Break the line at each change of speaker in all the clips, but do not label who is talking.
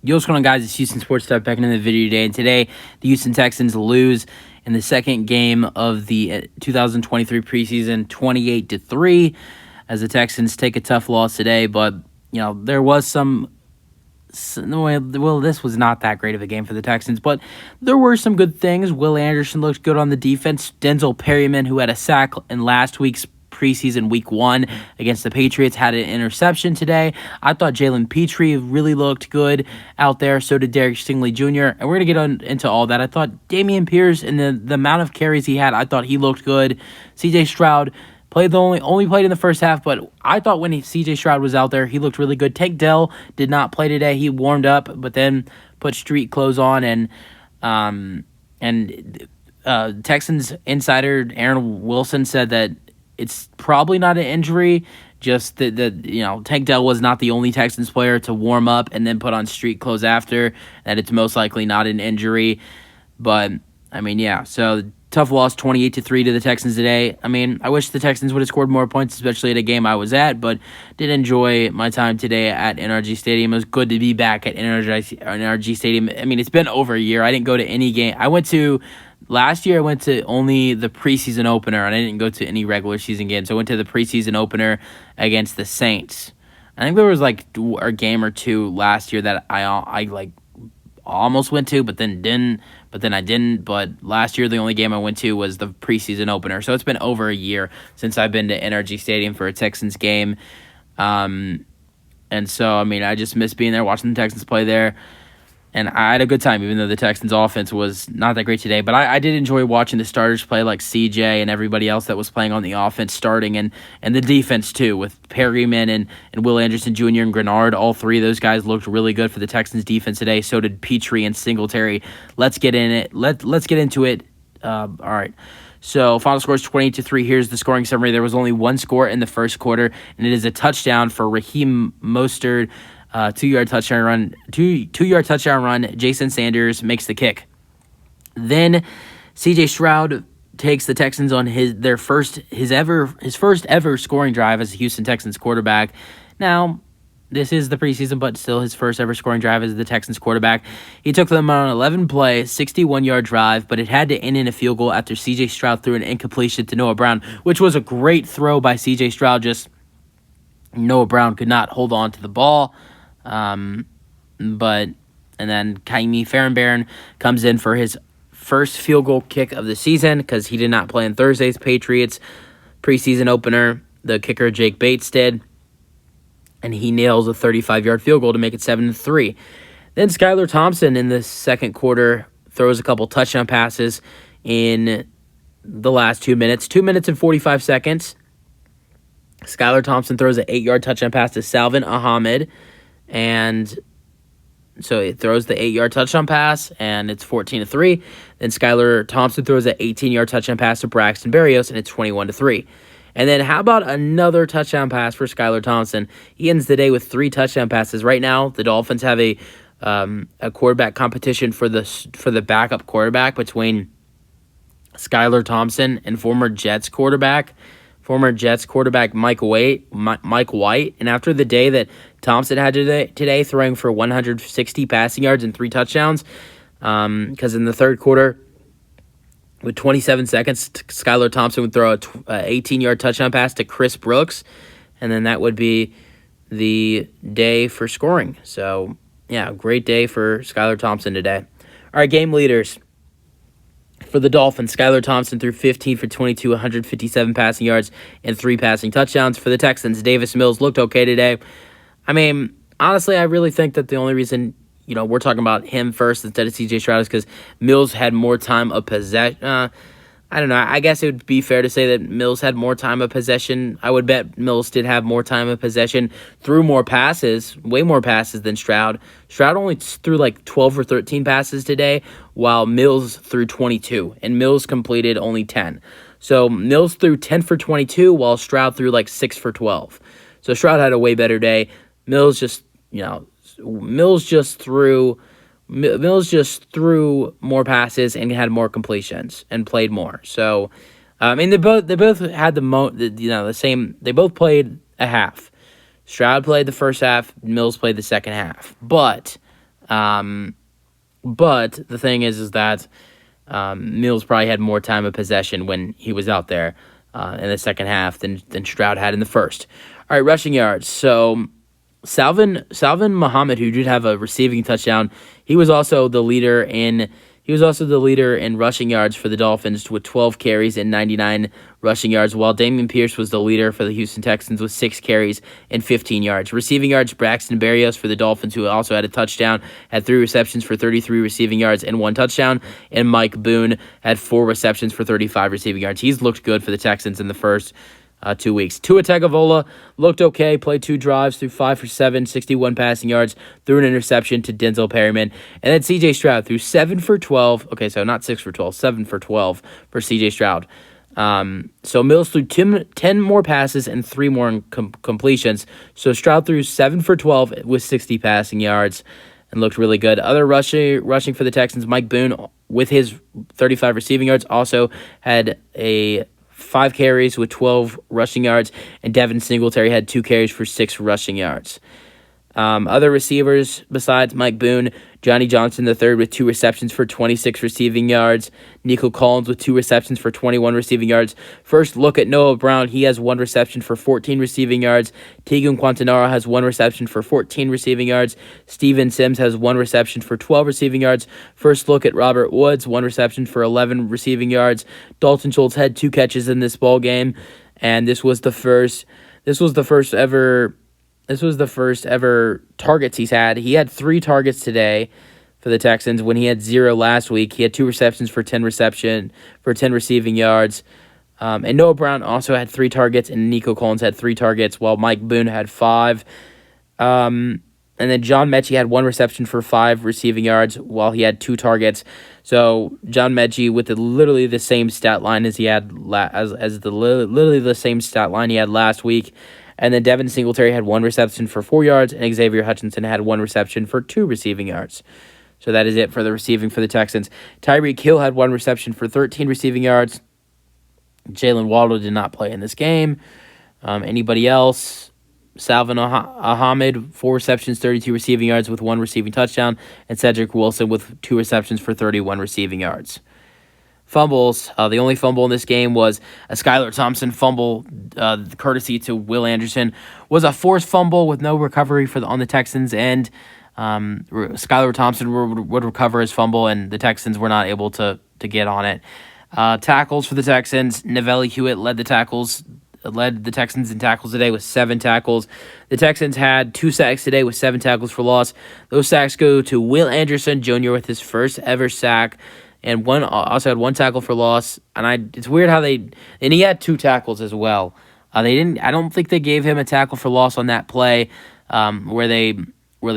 Yo, what's going on, guys? It's Houston Sports Talk back into the video today. And today, the Houston Texans lose in the second game of the 2023 preseason, 28-3, as the Texans take a tough loss today. But there was this was not that great of a game for the Texans, but there were some good things. Will Anderson looked good on the defense. Denzel Perryman, who had a sack in last week's preseason week 1 against the Patriots, had an interception today. I thought Jalen Petrie really looked good out there. So did Derek Stingley Jr. And we're going to get into all that. I thought Dameon Pierce and the amount of carries he had, I thought he looked good. CJ Stroud only played in the first half, but I thought when CJ Stroud was out there, he looked really good. Tank Dell did not play today. He warmed up, but then put street clothes on, and Texans insider Aaron Wilson said that it's probably not an injury, just that Tank Dell was not the only Texans player to warm up and then put on street clothes after, that it's most likely not an injury. But, so tough loss, 28-3 to the Texans today. I wish the Texans would have scored more points, especially at a game I was at, but did enjoy my time today at NRG Stadium. It was good to be back at NRG Stadium. It's been over a year. I didn't go to any game. Last year, I went to only the preseason opener, and I didn't go to any regular season games. I went to the preseason opener against the Saints. I think there was a game or two last year that I almost went to, but then I didn't. But last year, the only game I went to was the preseason opener. So it's been over a year since I've been to NRG Stadium for a Texans game. And so, I just miss being there, watching the Texans play there. And I had a good time, even though the Texans' offense was not that great today. But I did enjoy watching the starters play, like CJ and everybody else that was playing on the offense starting, and the defense, too, with Perryman and Will Anderson Jr. and Grenard. All three of those guys looked really good for the Texans' defense today. So did Petrie and Singletary. Let's get in it. Let's get into it. All right. So final score is 28-3. Here's the scoring summary. There was only one score in the first quarter, and it is a touchdown for Raheem Mostert. 2-yard touchdown run. 2-yard touchdown run. Jason Sanders makes the kick. Then CJ Stroud takes the Texans on his first ever scoring drive as a Houston Texans quarterback. Now, this is the preseason, but still his first ever scoring drive as the Texans quarterback. He took them on an 11-play, 61-yard drive, but it had to end in a field goal after CJ Stroud threw an incompletion to Noah Brown, which was a great throw by CJ Stroud. Just Noah Brown could not hold on to the ball. And then Kaimi Fairbairn comes in for his first field goal kick of the season because he did not play in Thursday's Patriots preseason opener. The kicker Jake Bates did, and he nails a 35-yard field goal to make it 7-3. Then Skylar Thompson in the second quarter throws a couple touchdown passes in the last 2 minutes. 2 minutes and 45 seconds. Skylar Thompson throws an 8-yard touchdown pass to Salvin Ahmed. And so it throws the 8-yard touchdown pass, and it's 14-3. Then Skylar Thompson throws an 18-yard touchdown pass to Braxton Berrios, and it's 21-3. And then how about another touchdown pass for Skylar Thompson? He ends the day with 3 touchdown passes. Right now, the Dolphins have a quarterback competition for the backup quarterback between Skylar Thompson and former Jets quarterback Mike White. And after the day that Thompson had today, throwing for 160 passing yards and 3 touchdowns, because in the third quarter, with 27 seconds, Skylar Thompson would throw a 18-yard touchdown pass to Chris Brooks, and then that would be the day for scoring. So, great day for Skylar Thompson today. All right, game leaders. For the Dolphins, Skylar Thompson threw 15 for 22, 157 passing yards, and 3 passing touchdowns. For the Texans, Davis Mills looked okay today. Honestly, I really think that the only reason, we're talking about him first instead of CJ Stroud is because Mills had more time of possession. I don't know. I guess it would be fair to say that Mills had more time of possession. I would bet Mills did have more time of possession, threw more passes, way more passes than Stroud. Stroud only threw 12 or 13 passes today, while Mills threw 22, and Mills completed only 10. So Mills threw 10 for 22, while Stroud threw 6 for 12. So Stroud had a way better day. Mills just threw more passes and had more completions and played more. So, they both had the same. They both played a half. Stroud played the first half. Mills played the second half. But But the thing is that Mills probably had more time of possession when he was out there in the second half than Stroud had in the first. All right, rushing yards. So Salvin Muhammad, who did have a receiving touchdown, he was also the leader in rushing yards for the Dolphins with 12 carries and 99 rushing yards, while Damian Pierce was the leader for the Houston Texans with 6 carries and 15 yards. Receiving yards, Braxton Berrios for the Dolphins, who also had a touchdown, had 3 receptions for 33 receiving yards and 1 touchdown, and Mike Boone had 4 receptions for 35 receiving yards. He's looked good for the Texans in the first 2 weeks. Tua Tagovailoa looked okay, played 2 drives, threw 5 for 7, 61 passing yards, threw an interception to Denzel Perryman. And then CJ Stroud threw 7 for 12. Okay, so not 6 for 12, 7 for 12 for CJ Stroud. So Mills threw 10 more passes and 3 more completions. So Stroud threw 7 for 12 with 60 passing yards and looked really good. Other rushing for the Texans, Mike Boone with his 35 receiving yards also had 5 carries with 12 rushing yards, and Devin Singletary had 2 carries for 6 rushing yards. Other receivers besides Mike Boone, Johnny Johnson III with 2 receptions for 26 receiving yards. Nico Collins with 2 receptions for 21 receiving yards. First look at Noah Brown. He has 1 reception for 14 receiving yards. Tegan Quantanaro has 1 reception for 14 receiving yards. Steven Sims has 1 reception for 12 receiving yards. First look at Robert Woods, 1 reception for 11 receiving yards. Dalton Schultz had 2 catches in this ball game, and this was the first ever targets he's had. He had 3 targets today for the Texans when he had 0 last week. He had 2 receptions for 10 receiving yards. And Noah Brown also had 3 targets, and Nico Collins had 3 targets, while Mike Boone had 5. And then John Mechie had 1 reception for 5 receiving yards, while he had 2 targets. So John Mechie with literally the same stat line as he had literally the same stat line he had last week. And then Devin Singletary had 1 reception for 4 yards, and Xavier Hutchinson had 1 reception for 2 receiving yards. So that is it for the receiving for the Texans. Tyreek Hill had 1 reception for 13 receiving yards. Jalen Waddle did not play in this game. Anybody else? Salvin Ahmed, 4 receptions, 32 receiving yards with 1 receiving touchdown, and Cedric Wilson with 2 receptions for 31 receiving yards. Fumbles. The only fumble in this game was a Skylar Thompson fumble, courtesy to Will Anderson. Was a forced fumble with no recovery on the Texans, and Skylar Thompson would recover his fumble, and the Texans were not able to get on it. Tackles for the Texans. Novelli Hewitt led the Texans in tackles today with 7 tackles. The Texans had 2 sacks today with 7 tackles for loss. Those sacks go to Will Anderson Jr. with his first ever sack, and also had 1 tackle for loss. And it's weird how and he had 2 tackles as well. I don't think they gave him a tackle for loss on that play, where they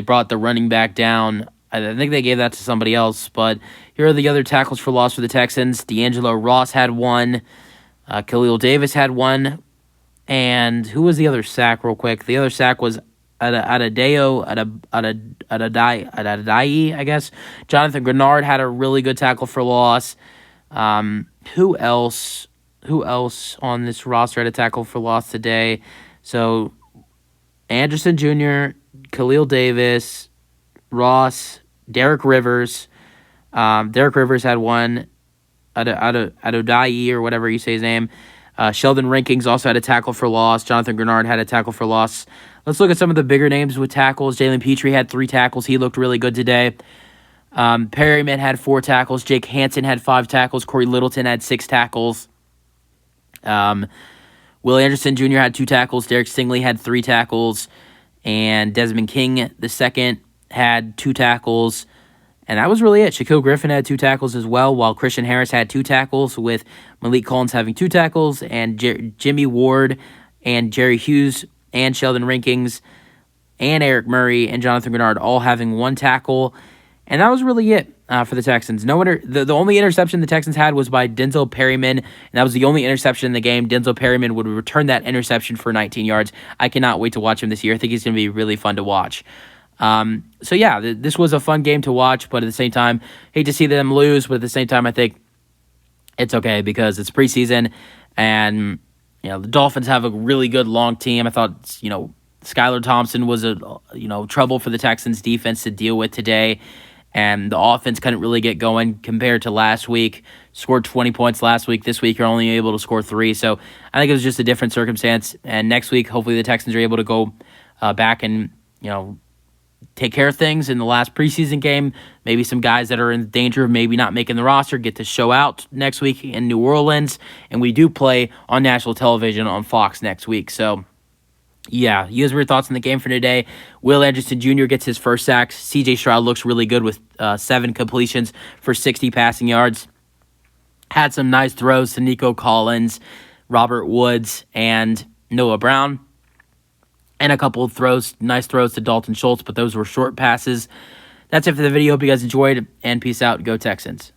brought the running back down. I think they gave that to somebody else. But here are the other tackles for loss for the Texans. D'Angelo Ross had 1. Khalil Davis had 1. And who was the other sack, real quick? The other sack was Adadayi, I guess. Jonathan Grenard had a really good tackle for loss. Who else on this roster had a tackle for loss today? So Anderson Jr., Khalil Davis, Ross, Derek Rivers. Derek Rivers had 1. Adadayi, or whatever you say his name. Sheldon Rankings also had a tackle for loss. Jonathan Grenard had a tackle for loss. Let's look at some of the bigger names with tackles. Jalen Petrie had 3 tackles. He looked really good today. Perryman had 4 tackles. Jake Hansen had 5 tackles. Corey Littleton had 6 tackles. Will Anderson Jr. had 2 tackles. Derek Stingley had 3 tackles. And Desmond King II had 2 tackles. And that was really it. Shaquille Griffin had 2 tackles as well, while Christian Harris had 2 tackles, with Malik Collins having 2 tackles, and Jimmy Ward and Jerry Hughes and Sheldon Rankings and Eric Murray and Jonathan Grenard all having 1 tackle. And that was really it for the Texans. The only interception the Texans had was by Denzel Perryman, and that was the only interception in the game. Denzel Perryman would return that interception for 19 yards. I cannot wait to watch him this year. I think he's going to be really fun to watch. So yeah, this was a fun game to watch, but at the same time, hate to see them lose, but at the same time, I think it's okay because it's preseason, and the Dolphins have a really good long team. I thought Skylar Thompson was trouble for the Texans defense to deal with today, and the offense couldn't really get going compared to last week. Scored 20 points last week. This week, you're only able to score 3. So I think it was just a different circumstance. And next week, hopefully the Texans are able to go back and, take care of things in the last preseason game. Maybe some guys that are in danger of maybe not making the roster get to show out next week in New Orleans. And we do play on national television on Fox next week. So, yeah, you guys, your thoughts on the game for today. Will Anderson Jr. gets his first sack. C.J. Stroud looks really good with 7 completions for 60 passing yards. Had some nice throws to Nico Collins, Robert Woods, and Noah Brown. And a couple of nice throws to Dalton Schultz, but those were short passes. That's it for the video. Hope you guys enjoyed, and peace out. Go Texans.